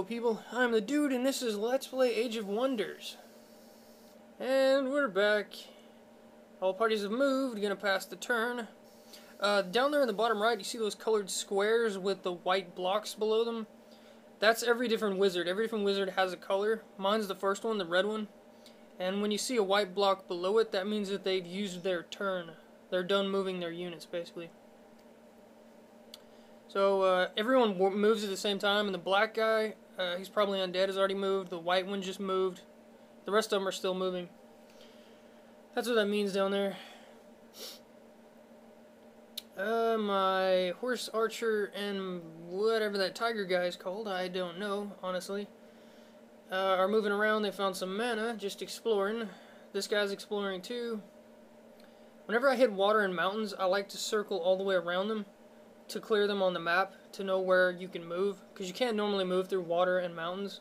people, I'm the dude and this is Let's Play Age of Wonders. And we're back. All parties have moved, gonna pass the turn. Down there in the bottom right, you see those colored squares with the white blocks below them? That's every different wizard. Every different wizard has a color. Mine's the first one, the red one. And when you see a white block below it, that means that they've used their turn. They're done moving their units, basically. So, everyone moves at the same time, and the black guy, he's probably undead, has already moved. The white one just moved. The rest of them are still moving. That's what that means down there. My horse archer and whatever that tiger guy is called, I don't know, honestly, are moving around. They found some mana, just exploring. This guy's exploring too. Whenever I hit water and mountains, I like to circle all the way around them to clear them on the map, to know where you can move, because you can't normally move through water and mountains.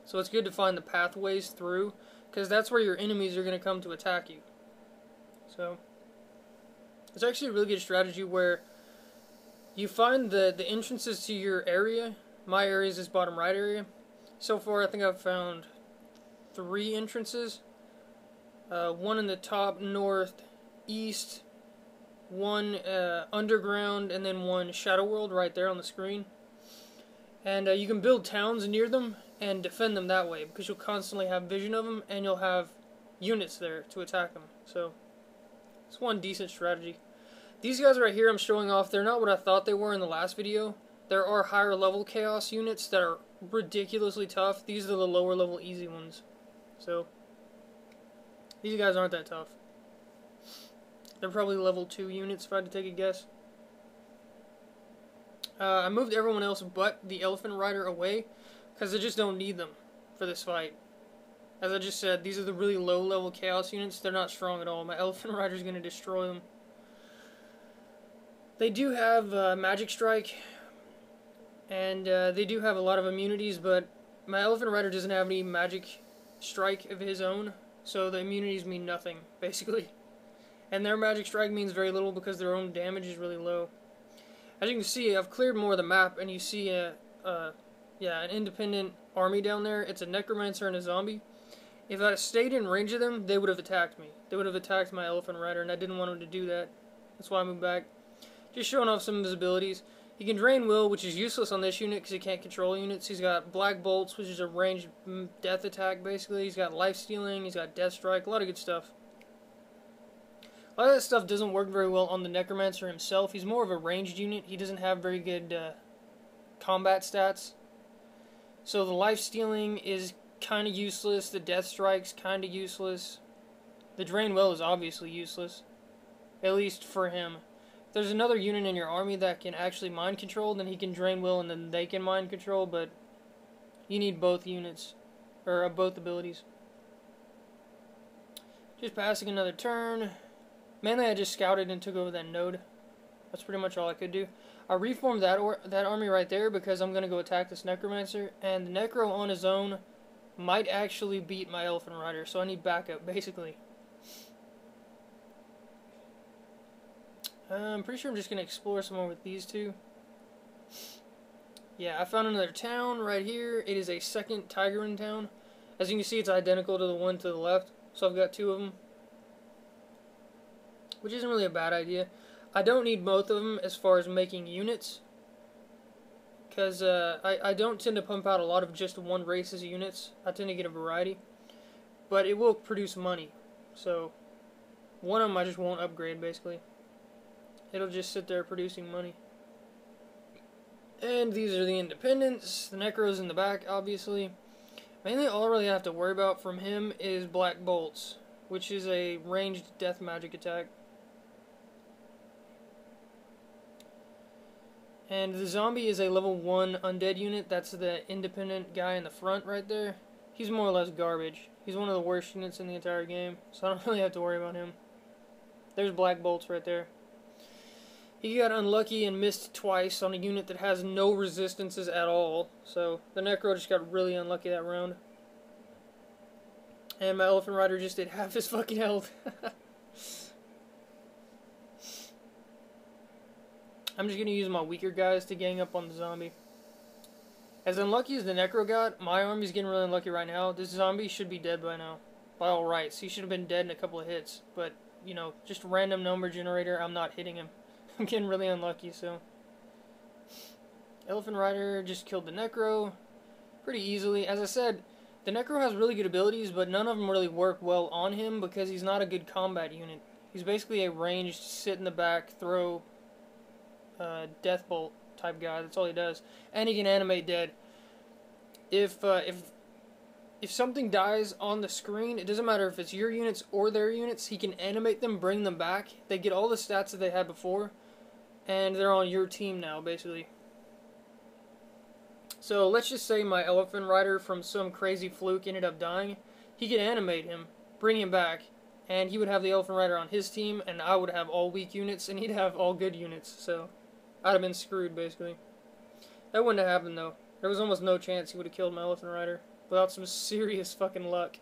So it's good to find the pathways through, because that's where your enemies are going to come to attack you. So it's actually a really good strategy where you find the entrances to your area. My area is this bottom right area. So far I think I've found 3 entrances. One in the top northeast, one underground, and then one shadow world right there on the screen. And you can build towns near them and defend them that way, because you'll constantly have vision of them and you'll have units there to attack them. So it's one decent strategy. These guys right here I'm showing off, they're not what I thought they were in the last video. There are higher level chaos units that are ridiculously tough. These are the lower level easy ones. So these guys aren't that tough. They're probably level 2 units if I had to take a guess. I moved everyone else but the elephant rider away, because I just don't need them for this fight. As I just said, these are the really low level chaos units. They're not strong at all. My elephant rider is going to destroy them. They do have magic strike, and they do have a lot of immunities, but my elephant rider doesn't have any magic strike of his own, so the immunities mean nothing, basically. And their magic strike means very little because their own damage is really low. As you can see, I've cleared more of the map, and you see an independent army down there. It's a necromancer and a zombie. If I stayed in range of them, they would have attacked me. They would have attacked my elephant rider, and I didn't want them to do that. That's why I moved back. Just showing off some of his abilities. He can drain will, which is useless on this unit because he can't control units. He's got black bolts, which is a ranged death attack, basically. He's got life stealing. He's got death strike. A lot of good stuff. A lot of that stuff doesn't work very well on the necromancer himself. He's more of a ranged unit. He doesn't have very good combat stats. So the life stealing is kind of useless. The death strike's kind of useless. The drain will is obviously useless, at least for him. If there's another unit in your army that can actually mind control, then he can drain will and then they can mind control, but you need both units, or both abilities. Just passing another turn. Mainly I just scouted and took over that node. That's pretty much all I could do. I reformed that army right there because I'm going to go attack this necromancer, and the necro on his own might actually beat my elephant rider, so I need backup, basically. I'm pretty sure I'm just going to explore some more with these two. Yeah, I found another town right here. It is a second Tigerin town. As you can see, it's identical to the one to the left, so I've got 2 of them, which isn't really a bad idea. I don't need both of them as far as making units, because I don't tend to pump out a lot of just one race's units. I tend to get a variety, but it will produce money. So one of them I just won't upgrade, basically. It'll just sit there producing money. And these are the independents. The necro's in the back, obviously. Mainly all I really have to worry about from him is black bolts, which is a ranged death magic attack. And the zombie is a level 1 undead unit. That's the independent guy in the front right there. He's more or less garbage. He's one of the worst units in the entire game, so I don't really have to worry about him. There's black bolts right there. He got unlucky and missed twice on a unit that has no resistances at all. So the necro just got really unlucky that round. And my elephant rider just did half his fucking health. I'm just going to use my weaker guys to gang up on the zombie. As unlucky as the Necro got, my army's getting really unlucky right now. This zombie should be dead by now. By all rights. He should have been dead in a couple of hits. But, you know, just random number generator, I'm not hitting him. I'm getting really unlucky, so. Elephant Rider just killed the Necro pretty easily. As I said, the Necro has really good abilities, but none of them really work well on him because he's not a good combat unit. He's basically a ranged, sit in the back, throw, death bolt type guy. That's all he does. And he can animate dead. If something dies on the screen, it doesn't matter if it's your units or their units, he can animate them, bring them back. They get all the stats that they had before, and they're on your team now, basically. So let's just say my Elephant Rider from some crazy fluke ended up dying. He could animate him, bring him back, and he would have the Elephant Rider on his team, and I would have all weak units, and he'd have all good units. So I'd have been screwed, basically. That wouldn't have happened, though. There was almost no chance he would have killed my Elephant Rider without some serious fucking luck.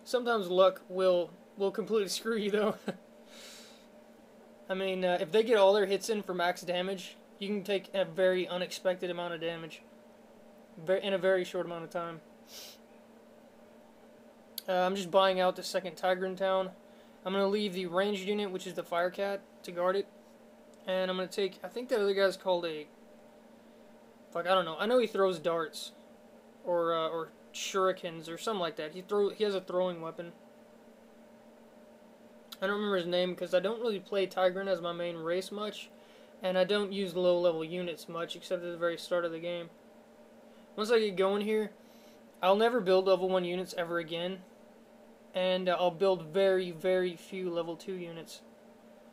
Sometimes luck will completely screw you, though. I mean, if they get all their hits in for max damage, you can take a very unexpected amount of damage in a very short amount of time. I'm just buying out the second Tiger in town. I'm going to leave the ranged unit, which is the Firecat, to guard it. And I'm going to take, I think that other guy's called a, fuck, I don't know. I know he throws darts or shurikens or something like that. He has a throwing weapon. I don't remember his name because I don't really play Tigrin as my main race much. And I don't use low-level units much, except at the very start of the game. Once I get going here, I'll never build level 1 units ever again. And I'll build very, very few level 2 units.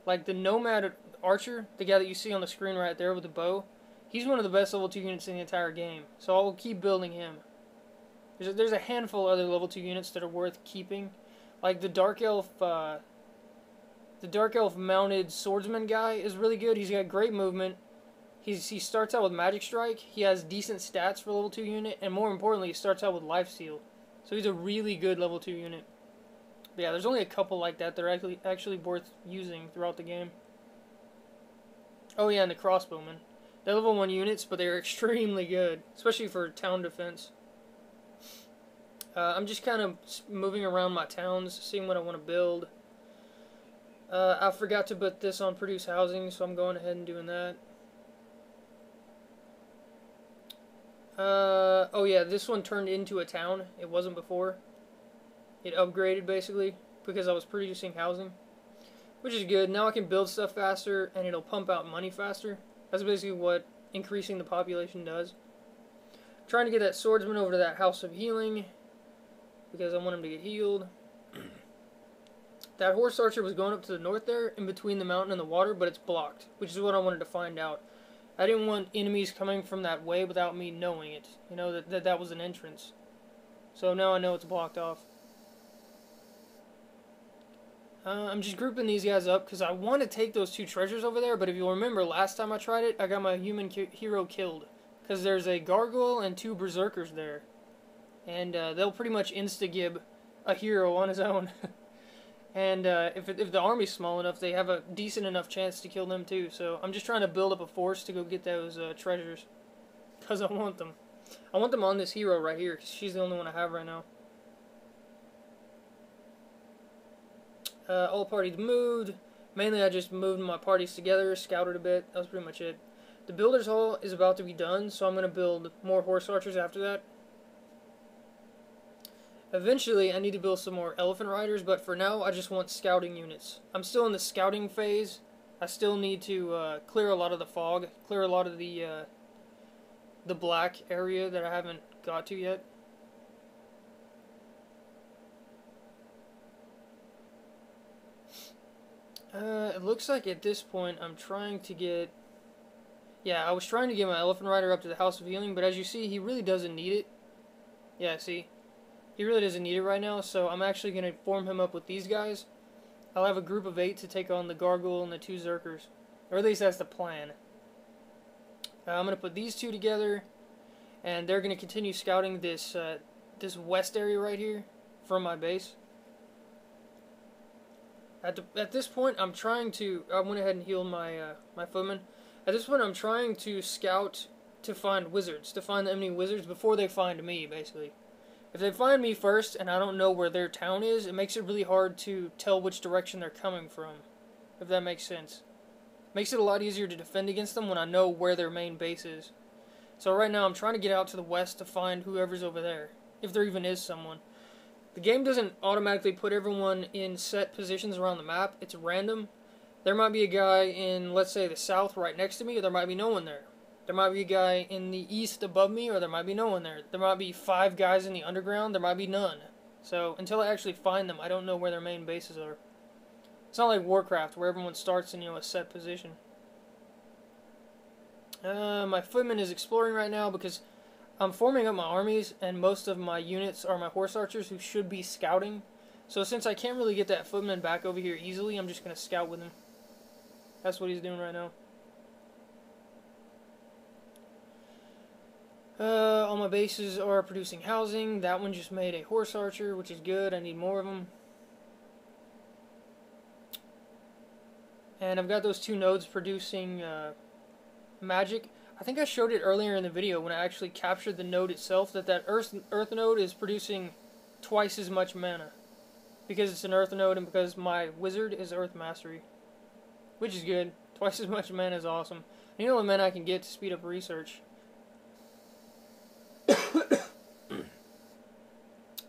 Like the Nomad Archer, the guy that you see on the screen right there with the bow, he's one of the best level 2 units in the entire game. So I'll keep building him. There's a handful of other level 2 units that are worth keeping. Like the Dark Elf... The Dark Elf mounted swordsman guy is really good. He's got great movement. He starts out with Magic Strike. He has decent stats for level 2 unit. And more importantly, he starts out with Lifesteal. So he's a really good level 2 unit. But yeah, there's only a couple like that that are actually worth using throughout the game. Oh yeah, and the Crossbowmen. They're level 1 units, but they're extremely good. Especially for town defense. I'm just kind of moving around my towns, seeing what I want to build. I forgot to put this on produce housing, so I'm going ahead and doing that. Oh yeah, this one turned into a town. It wasn't before. It upgraded, basically, because I was producing housing. Which is good. Now I can build stuff faster, and it'll pump out money faster. That's basically what increasing the population does. I'm trying to get that swordsman over to that house of healing, because I want him to get healed. That horse archer was going up to the north there, in between the mountain and the water, but it's blocked, which is what I wanted to find out. I didn't want enemies coming from that way without me knowing it. You know, that was an entrance. So now I know it's blocked off. I'm just grouping these guys up because I want to take those 2 treasures over there, but if you'll remember, last time I tried it, I got my human hero killed. Because there's a gargoyle and 2 berserkers there. And they'll pretty much insta-gib a hero on his own. And if the army's small enough, they have a decent enough chance to kill them too. So I'm just trying to build up a force to go get those treasures. Because I want them. I want them on this hero right here, because she's the only one I have right now. All parties moved. Mainly I just moved my parties together, scouted a bit. That was pretty much it. The Builder's Hall is about to be done, so I'm going to build more horse archers after that. Eventually, I need to build some more elephant riders, but for now, I just want scouting units. I'm still in the scouting phase. I still need to clear a lot of the fog, clear a lot of the black area that I haven't got to yet. It looks like at this point, I'm trying to get... Yeah, I was trying to get my elephant rider up to the House of Healing, but as you see, he really doesn't need it. Yeah, see? He really doesn't need it right now, so I'm actually going to form him up with these guys. I'll have a group of 8 to take on the Gargoyle and the 2 Zerkers. Or at least that's the plan. I'm going to put these 2 together, and they're going to continue scouting this this west area right here from my base. At this point, I went ahead and healed my my footman. At this point, I'm trying to scout to find wizards, to find the enemy wizards before they find me, basically. If they find me first and I don't know where their town is, it makes it really hard to tell which direction they're coming from, if that makes sense. Makes it a lot easier to defend against them when I know where their main base is. So right now I'm trying to get out to the west to find whoever's over there, if there even is someone. The game doesn't automatically put everyone in set positions around the map, it's random. There might be a guy in, let's say, the south right next to me, or there might be no one there. There might be a guy in the east above me, or there might be no one there. There might be 5 guys in the underground, there might be none. So, until I actually find them, I don't know where their main bases are. It's not like Warcraft, where everyone starts in, a set position. My footman is exploring right now because I'm forming up my armies, and most of my units are my horse archers who should be scouting. So since I can't really get that footman back over here easily, I'm just going to scout with him. That's what he's doing right now. All my bases are producing housing. That one just made a horse archer, which is good. I need more of them. And I've got those 2 nodes producing magic. I think I showed it earlier in the video when I actually captured the node itself, that earth node is producing twice as much mana. Because it's an earth node and because my wizard is earth mastery. Which is good. Twice as much mana is awesome. You know the mana I can get to speed up research.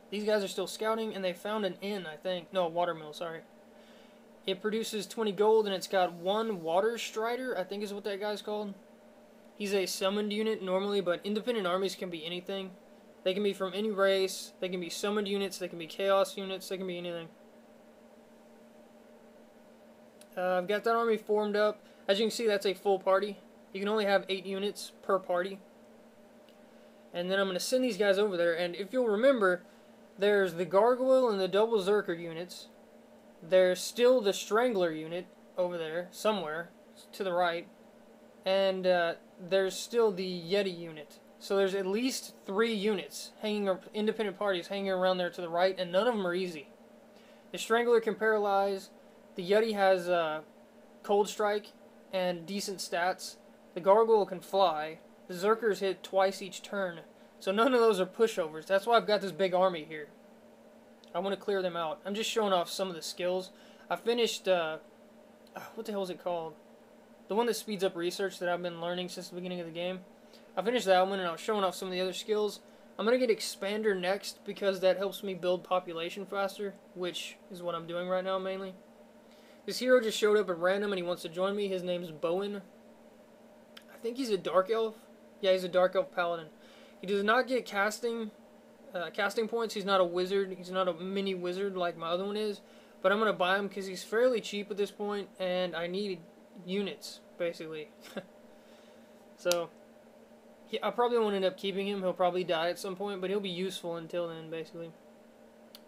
These guys are still scouting, and they found an inn, I think. No, a watermill, sorry. It produces 20 gold, and it's got 1 water strider, I think is what that guy's called. He's a summoned unit normally, but independent armies can be anything. They can be from any race, they can be summoned units, they can be chaos units, they can be anything. I've got that army formed up. As you can see, that's a full party. You can only have 8 units per party. And then I'm going to send these guys over there, and if you'll remember, there's the Gargoyle and the Double Zerker units. There's still the Strangler unit over there, somewhere, to the right. And there's still the Yeti unit. So there's at least 3 units, independent parties, hanging around there to the right, and none of them are easy. The Strangler can paralyze. The Yeti has Cold Strike and decent stats. The Gargoyle can fly. The Zerkers hit twice each turn. So none of those are pushovers. That's why I've got this big army here. I want to clear them out. I'm just showing off some of the skills. I finished, what the hell is it called? The one that speeds up research that I've been learning since the beginning of the game. I finished that one and I was showing off some of the other skills. I'm going to get Expander next because that helps me build population faster, which is what I'm doing right now mainly. This hero just showed up at random and he wants to join me. His name's Bowen. I think he's a Dark Elf. Yeah, he's a Dark Elf Paladin. He does not get casting points. He's not a wizard. He's not a mini wizard like my other one is. But I'm going to buy him because he's fairly cheap at this point, and I need units, basically. So, I probably won't end up keeping him. He'll probably die at some point, but he'll be useful until then, basically.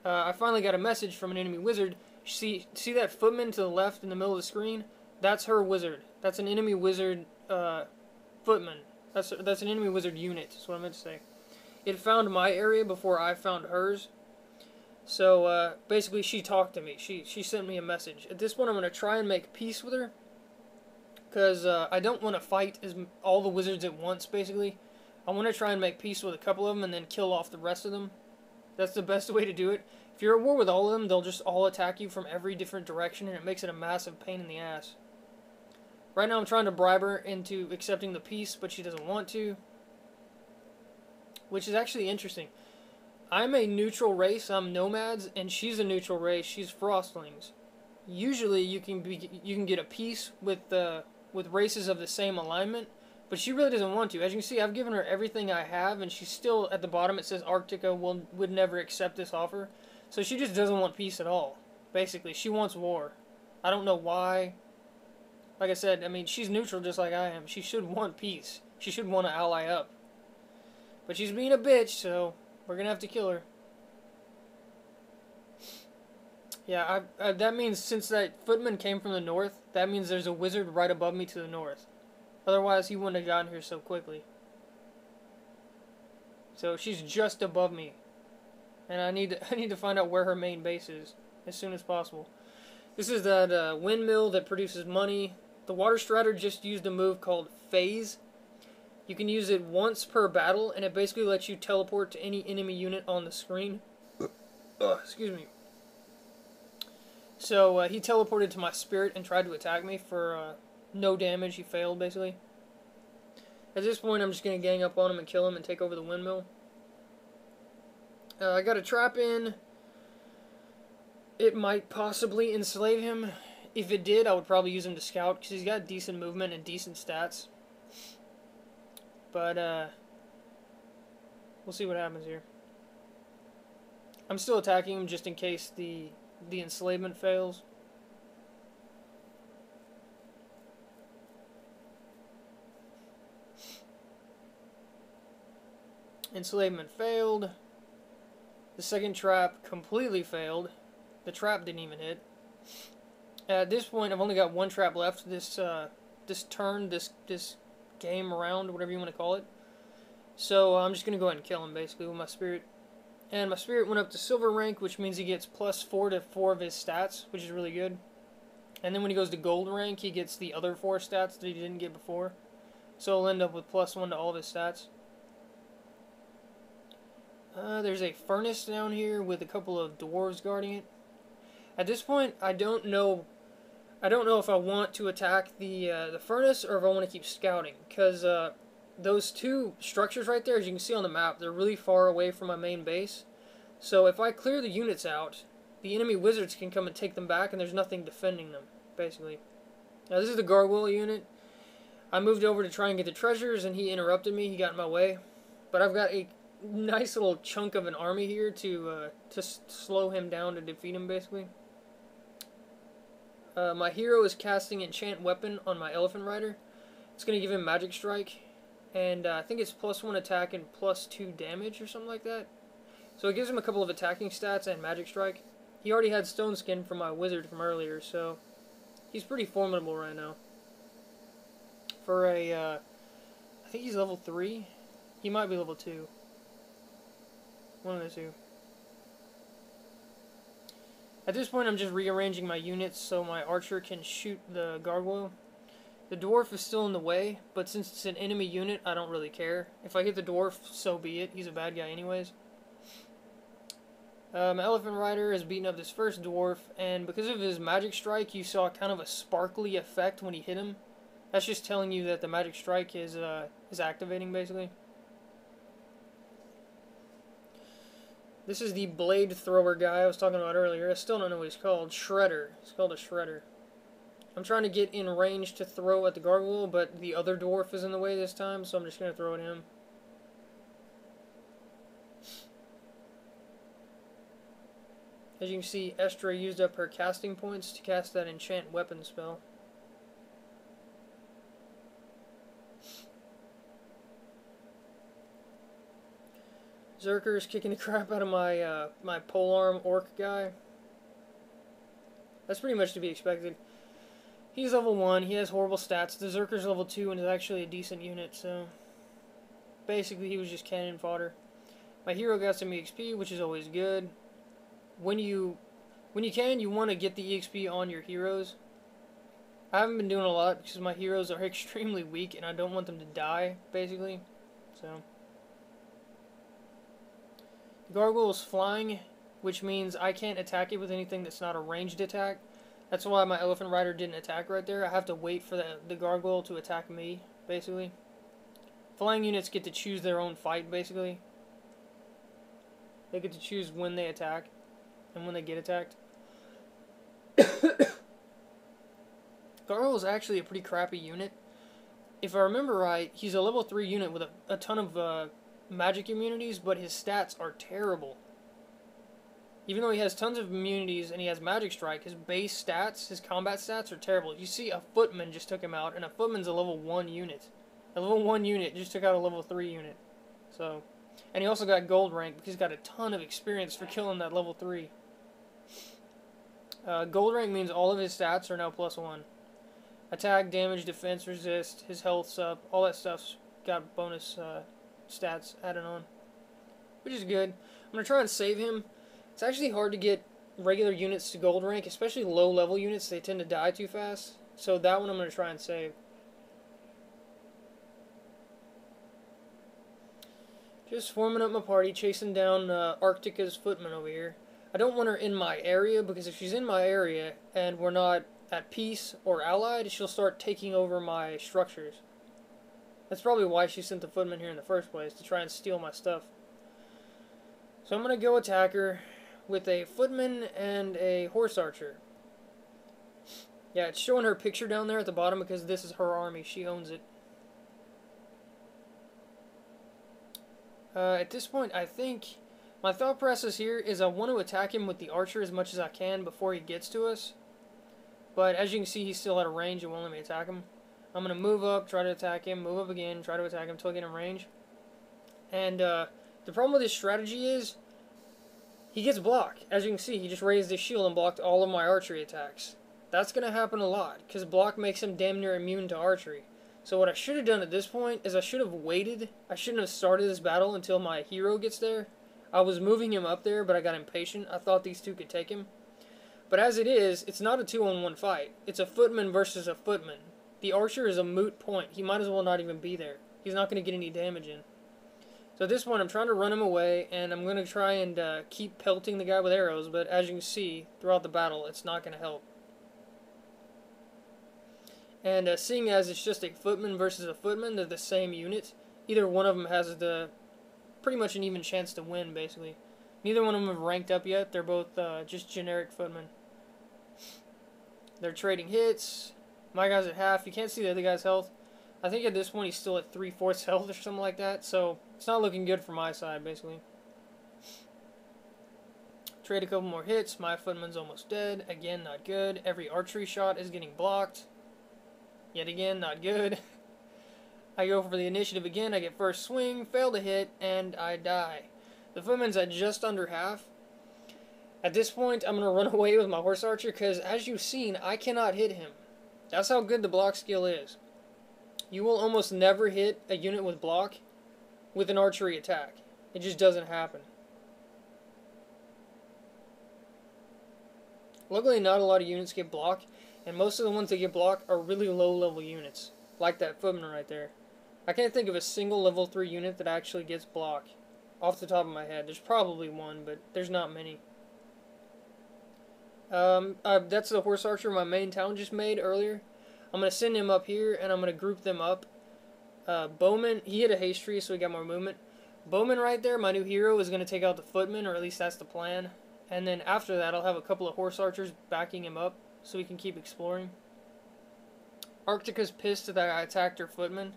I finally got a message from an enemy wizard. See that footman to the left in the middle of the screen? That's her wizard. That's an enemy wizard footman. That's an enemy wizard unit, is what I meant to say. It found my area before I found hers. So, basically, she talked to me. She sent me a message. At this point, I'm going to try and make peace with her. Because I don't want to fight all the wizards at once, basically. I want to try and make peace with a couple of them and then kill off the rest of them. That's the best way to do it. If you're at war with all of them, they'll just all attack you from every different direction, and it makes it a massive pain in the ass. Right now I'm trying to bribe her into accepting the peace, but she doesn't want to. Which is actually interesting. I'm a neutral race, I'm nomads, and she's a neutral race, she's frostlings. Usually you can get a peace with races of the same alignment, but she really doesn't want to. As you can see, I've given her everything I have, and she's still at the bottom. It says Arctica would never accept this offer. So she just doesn't want peace at all. Basically, she wants war. I don't know why. Like I said, I mean, she's neutral just like I am. She should want peace. She should want to ally up. But she's being a bitch, so we're going to have to kill her. Yeah, that means since that footman came from the north, that means there's a wizard right above me to the north. Otherwise, he wouldn't have gotten here so quickly. So she's just above me. And I need to find out where her main base is as soon as possible. This is that windmill that produces money. The Water Strider just used a move called Phase. You can use it once per battle, and it basically lets you teleport to any enemy unit on the screen. Excuse me. So he teleported to my spirit and tried to attack me for no damage. He failed, basically. At this point, I'm just going to gang up on him and kill him and take over the windmill. I got a trap in. It might possibly enslave him. If it did, I would probably use him to scout, because he's got decent movement and decent stats. But, we'll see what happens here. I'm still attacking him just in case the enslavement fails. Enslavement failed. The second trap completely failed. The trap didn't even hit. At this point, I've only got one trap left. This turn, this game round, whatever you want to call it. So I'm just gonna go ahead and kill him basically with my spirit. And my spirit went up to silver rank, which means he gets +4 to 4 of his stats, which is really good. And then when he goes to gold rank, he gets the other 4 stats that he didn't get before. So he'll end up with +1 to all of his stats. There's a furnace down here with a couple of dwarves guarding it. At this point, I don't know if I want to attack the furnace or if I want to keep scouting, because those two structures right there, as you can see on the map, they're really far away from my main base. So if I clear the units out, the enemy wizards can come and take them back, and there's nothing defending them, basically. Now this is the gargoyle unit. I moved over to try and get the treasures, and he interrupted me. He got in my way. But I've got a nice little chunk of an army here to slow him down, to defeat him, basically. My hero is casting Enchant Weapon on my Elephant Rider. It's going to give him Magic Strike. And I think it's +1 attack and +2 damage or something like that. So it gives him a couple of attacking stats and Magic Strike. He already had Stone Skin from my wizard from earlier, so he's pretty formidable right now. For a, I think he's level 3. He might be level 2. One of the two. At this point, I'm just rearranging my units so my archer can shoot the gargoyle. The dwarf is still in the way, but since it's an enemy unit, I don't really care. If I hit the dwarf, so be it. He's a bad guy anyways. My Elephant Rider has beaten up this first dwarf, and because of his Magic Strike, you saw kind of a sparkly effect when he hit him. That's just telling you that the Magic Strike is activating, basically. This is the blade thrower guy I was talking about earlier. I still don't know what he's called. Shredder. He's called a Shredder. I'm trying to get in range to throw at the gargoyle, but the other dwarf is in the way this time, so I'm just going to throw at him. As you can see, Estra used up her casting points to cast that Enchant Weapon spell. Zerker's kicking the crap out of my my polearm orc guy. That's pretty much to be expected. He's level 1, he has horrible stats. The Zerker's level 2 and is actually a decent unit, so basically he was just cannon fodder. My hero got some EXP, which is always good. When you can, you want to get the EXP on your heroes. I haven't been doing a lot because my heroes are extremely weak and I don't want them to die, basically. So the gargoyle is flying, which means I can't attack it with anything that's not a ranged attack. That's why my Elephant Rider didn't attack right there. I have to wait for the gargoyle to attack me, basically. Flying units get to choose their own fight, basically. They get to choose when they attack and when they get attacked. Gargoyle is actually a pretty crappy unit. If I remember right, he's a level 3 unit with a ton of magic immunities, but his stats are terrible. Even though he has tons of immunities and he has Magic Strike, his base stats, his combat stats are terrible. You see, a Footman just took him out, and a Footman's a level 1 unit. A level 1 unit just took out a level 3 unit. So, and he also got gold rank because he's got a ton of experience for killing that level 3. Gold rank means all of his stats are now +1. Attack, damage, defense, resist, his health's up, all that stuff's got bonus stats added on, which is good. I'm going to try and save him. It's actually hard to get regular units to gold rank, especially low-level units. They tend to die too fast. So that one I'm going to try and save. Just forming up my party, chasing down Arctica's footman over here. I don't want her in my area, because if she's in my area and we're not at peace or allied, she'll start taking over my structures. That's probably why she sent the footman here in the first place, to try and steal my stuff. So I'm going to go attack her with a footman and a horse archer. Yeah, it's showing her picture down there at the bottom because this is her army. She owns it. At this point, I think my thought process here is I want to attack him with the archer as much as I can before he gets to us. But as you can see, he's still at a range. It won't let me attack him. I'm going to move up, try to attack him, move up again, try to attack him until I get in range. And the problem with this strategy is he gets blocked. As you can see, he just raised his shield and blocked all of my archery attacks. That's going to happen a lot, because block makes him damn near immune to archery. So what I should have done at this point is I should have waited. I shouldn't have started this battle until my hero gets there. I was moving him up there, but I got impatient. I thought these two could take him. But as it is, it's not a 2-on-1 fight. It's a footman versus a footman. The archer is a moot point. He might as well not even be there. He's not going to get any damage in. So at this point, I'm trying to run him away, and I'm going to try and keep pelting the guy with arrows, but as you can see, throughout the battle, it's not going to help. And seeing as it's just a footman versus a footman, they're the same unit. Either one of them has pretty much an even chance to win, basically. Neither one of them have ranked up yet. They're both just generic footmen. They're trading hits. My guy's at half. You can't see the other guy's health. I think at this point he's still at 3/4 health or something like that. So it's not looking good for my side, basically. Trade a couple more hits. My footman's almost dead. Again, not good. Every archery shot is getting blocked. Yet again, not good. I go for the initiative again. I get first swing, fail to hit, and I die. The footman's at just under half. At this point, I'm going to run away with my horse archer because, as you've seen, I cannot hit him. That's how good the block skill is. You will almost never hit a unit with block with an archery attack. It just doesn't happen. Luckily, not a lot of units get block, and most of the ones that get block are really low-level units, like that footman right there. I can't think of a single level 3 unit that actually gets block off the top of my head. There's probably one, but there's not many. That's the horse archer my main town just made earlier. I'm going to send him up here, and I'm going to group them up. Bowman, he hit a haste tree, so we got more movement. Bowman right there, my new hero, is going to take out the footman, or at least that's the plan. And then after that, I'll have a couple of horse archers backing him up, so we can keep exploring. Arctica's pissed that I attacked her footman.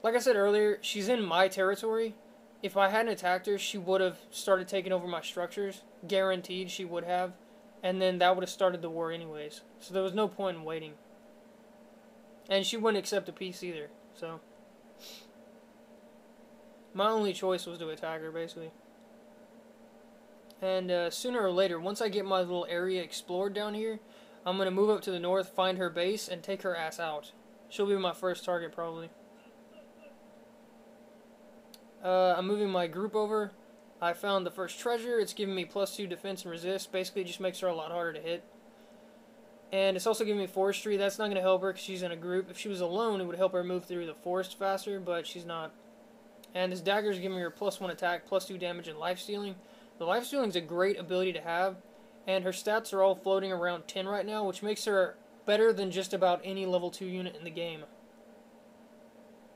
Like I said earlier, she's in my territory. If I hadn't attacked her, she would have started taking over my structures. Guaranteed she would have. And then that would have started the war anyways. So there was no point in waiting. And she wouldn't accept a peace either. So my only choice was to attack her, basically. And sooner or later, once I get my little area explored down here, I'm going to move up to the north, find her base, and take her ass out. She'll be my first target, probably. I'm moving my group over. I found the first treasure. It's giving me +2 defense and resist. Basically, it just makes her a lot harder to hit. And it's also giving me forestry. That's not going to help her because she's in a group. If she was alone, it would help her move through the forest faster, but she's not. And this dagger is giving her +1 attack, +2 damage, and life stealing. The life stealing is a great ability to have, and her stats are all floating around 10 right now, which makes her better than just about any level 2 unit in the game.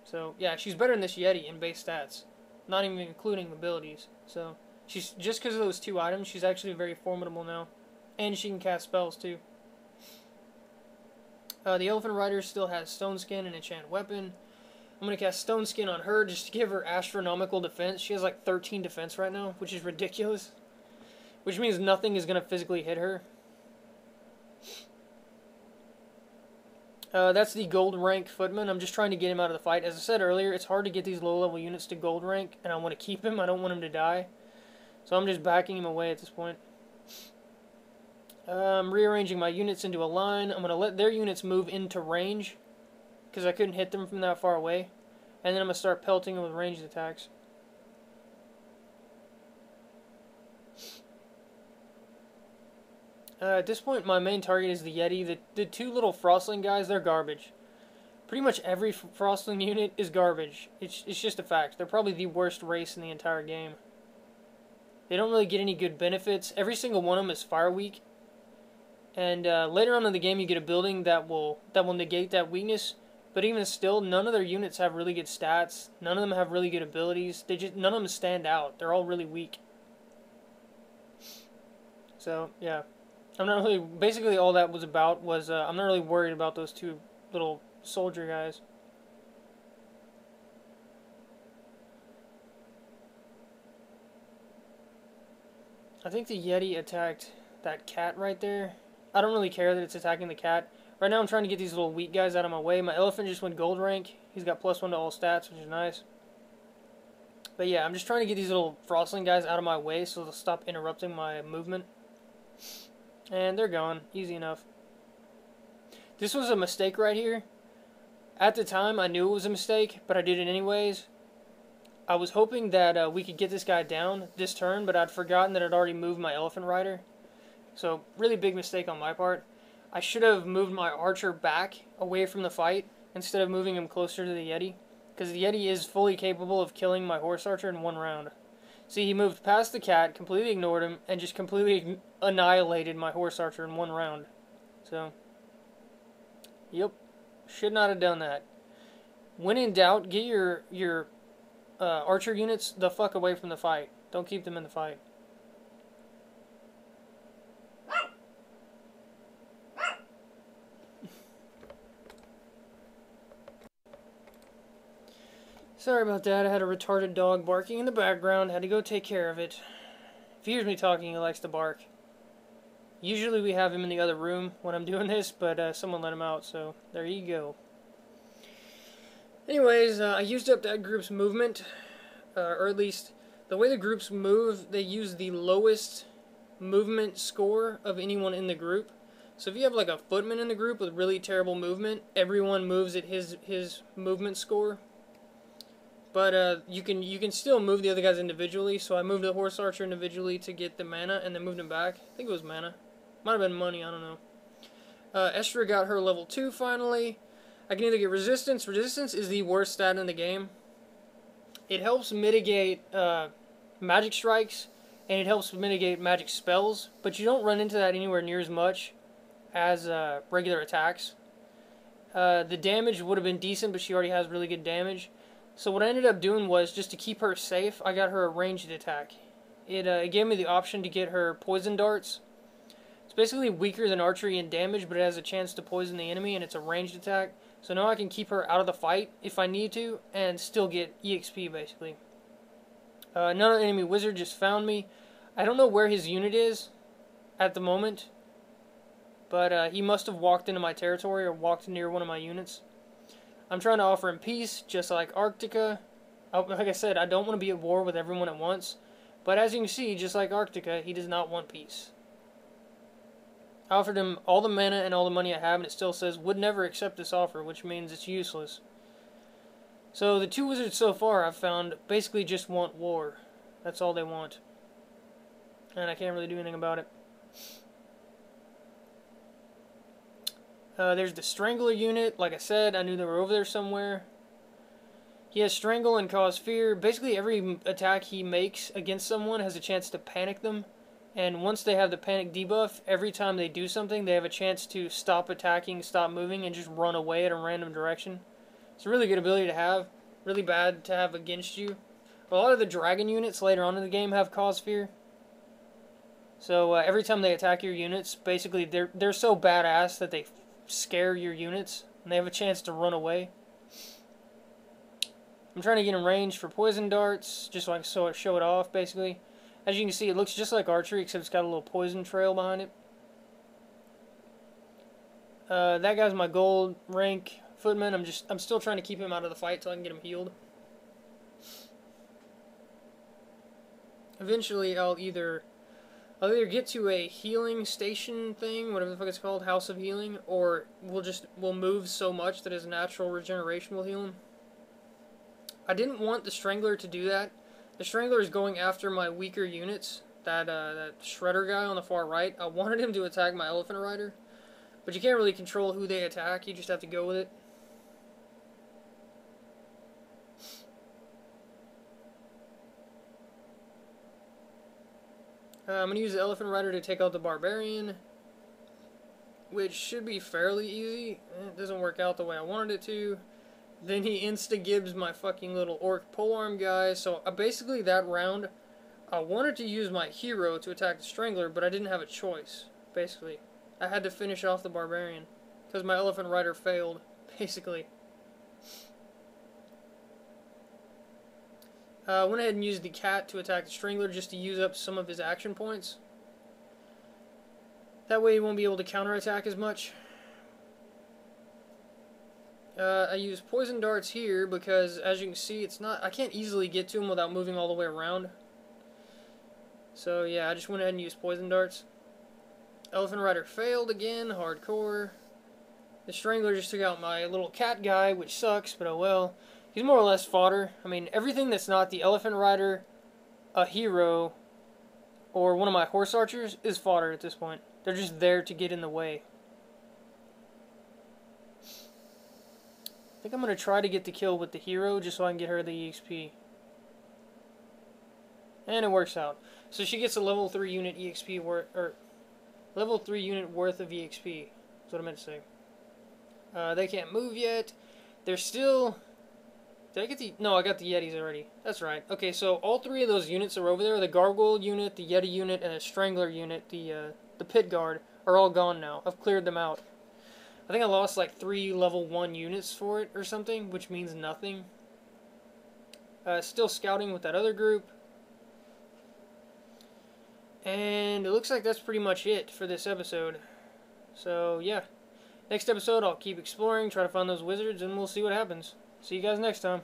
So, yeah, she's better than this Yeti in base stats, not even including abilities. So, she's just because of those 2 items, she's actually very formidable now, and she can cast spells too. The Elephant Rider still has Stone Skin and Enchant Weapon. I'm going to cast Stone Skin on her just to give her astronomical defense. She has like 13 defense right now, which is ridiculous. Which means nothing is going to physically hit her. That's the gold rank footman. I'm just trying to get him out of the fight. As I said earlier, it's hard to get these low level units to gold rank, and I want to keep him. I don't want him to die. So I'm just backing him away at this point. I'm rearranging my units into a line. I'm going to let their units move into range, because I couldn't hit them from that far away. And then I'm going to start pelting them with ranged attacks. At this point, my main target is the Yeti. The two little Frostling guys, they're garbage. Pretty much every Frostling unit is garbage. It's just a fact. They're probably the worst race in the entire game. They don't really get any good benefits. Every single one of them is fire weak. And later on in the game, you get a building that will negate that weakness. But even still, none of their units have really good stats. None of them have really good abilities. None of them stand out. They're all really weak. So yeah, I'm not really. Basically, all that was about was I'm not really worried about those two little soldier guys. I think the Yeti attacked that cat right there. I don't really care that it's attacking the cat. Right now I'm trying to get these little weak guys out of my way. My elephant just went gold rank. He's got +1 to all stats, which is nice. But yeah, I'm just trying to get these little Frostling guys out of my way so they'll stop interrupting my movement. And they're gone. Easy enough. This was a mistake right here. At the time, I knew it was a mistake, but I did it anyways. I was hoping that we could get this guy down this turn, but I'd forgotten that I'd already moved my elephant rider. So, really big mistake on my part. I should have moved my archer back away from the fight instead of moving him closer to the Yeti, because the Yeti is fully capable of killing my horse archer in 1 round. See, he moved past the cat, completely ignored him, and just completely annihilated my horse archer in 1 round. So, yep, should not have done that. When in doubt, get your archer units the fuck away from the fight. Don't keep them in the fight. Sorry about that. I had a retarded dog barking in the background. Had to go take care of it. If he hears me talking, he likes to bark. Usually we have him in the other room when I'm doing this, but someone let him out, so there you go. Anyways, I used up that group's movement, or at least the way the groups move, they use the lowest movement score of anyone in the group. So if you have like a footman in the group with really terrible movement, everyone moves at his movement score. But you can still move the other guys individually. So I moved the horse archer individually to get the mana, and then moved him back. I think it was mana. Might have been money, I don't know. Estra got her level 2 finally. I can either get resistance. Resistance is the worst stat in the game. It helps mitigate magic strikes, and it helps mitigate magic spells, but you don't run into that anywhere near as much as regular attacks. The damage would have been decent, but she already has really good damage. So what I ended up doing was, just to keep her safe, I got her a ranged attack. It gave me the option to get her poison darts. It's basically weaker than archery in damage, but it has a chance to poison the enemy, and it's a ranged attack. So now I can keep her out of the fight if I need to, and still get EXP, basically. Another enemy wizard just found me. I don't know where his unit is at the moment, but he must have walked into my territory or walked near one of my units. I'm trying to offer him peace, just like Arctica. Like I said, I don't want to be at war with everyone at once, but as you can see, just like Arctica, he does not want peace. I offered him all the mana and all the money I have, and it still says, would never accept this offer, which means it's useless. So the 2 wizards so far I've found basically just want war. That's all they want. And I can't really do anything about it. There's the Strangler unit. Like I said, I knew they were over there somewhere. He has Strangle and Cause Fear. Basically every attack he makes against someone has a chance to panic them. And once they have the panic debuff, every time they do something, they have a chance to stop attacking, stop moving, and just run away at a random direction. It's a really good ability to have. Really bad to have against you. A lot of the dragon units later on in the game have Cause Fear. So every time they attack your units, basically they're so badass that they scare your units, and they have a chance to run away. I'm trying to get in range for poison darts, just so I can show it off, basically. As you can see, it looks just like archery, except it's got a little poison trail behind it. That guy's my gold rank footman. I'm still trying to keep him out of the fight till I can get him healed. Eventually, I'll either get to a healing station thing, whatever the fuck it's called, House of Healing, or we'll move so much that his natural regeneration will heal him. I didn't want the Strangler to do that. The Strangler is going after my weaker units, that shredder guy on the far right. I wanted him to attack my elephant rider, but you can't really control who they attack. You just have to go with it. I'm going to use the elephant rider to take out the barbarian, which should be fairly easy. It doesn't work out the way I wanted it to. Then he insta-gibs my fucking little orc polearm guy. So basically that round, I wanted to use my hero to attack the strangler, but I didn't have a choice, basically. I had to finish off the barbarian, because my elephant rider failed, basically. I went ahead and used the cat to attack the strangler just to use up some of his action points. That way he won't be able to counterattack as much. I use poison darts here because, as you can see, I can't easily get to him without moving all the way around. So yeah, I just went ahead and used poison darts. Elephant rider failed again, hardcore. The strangler just took out my little cat guy, which sucks, but oh well. He's more or less fodder. I mean, everything that's not the elephant rider, a hero, or one of my horse archers is fodder at this point. They're just there to get in the way. I think I'm going to try to get the kill with the hero just so I can get her the EXP. And it works out. So she gets a level 3 unit EXP worth, or level 3 unit worth of EXP. That's what I meant to say. They can't move yet. They're still... Did I get the... No, I got the Yetis already. That's right. Okay, so all 3 of those units are over there. The Gargoyle unit, the Yeti unit, and the Strangler unit, the Pit Guard, are all gone now. I've cleared them out. I think I lost like 3 level 1 units for it or something, which means nothing. Still scouting with that other group. And it looks like that's pretty much it for this episode. So, yeah. Next episode, I'll keep exploring, try to find those wizards, and we'll see what happens. See you guys next time.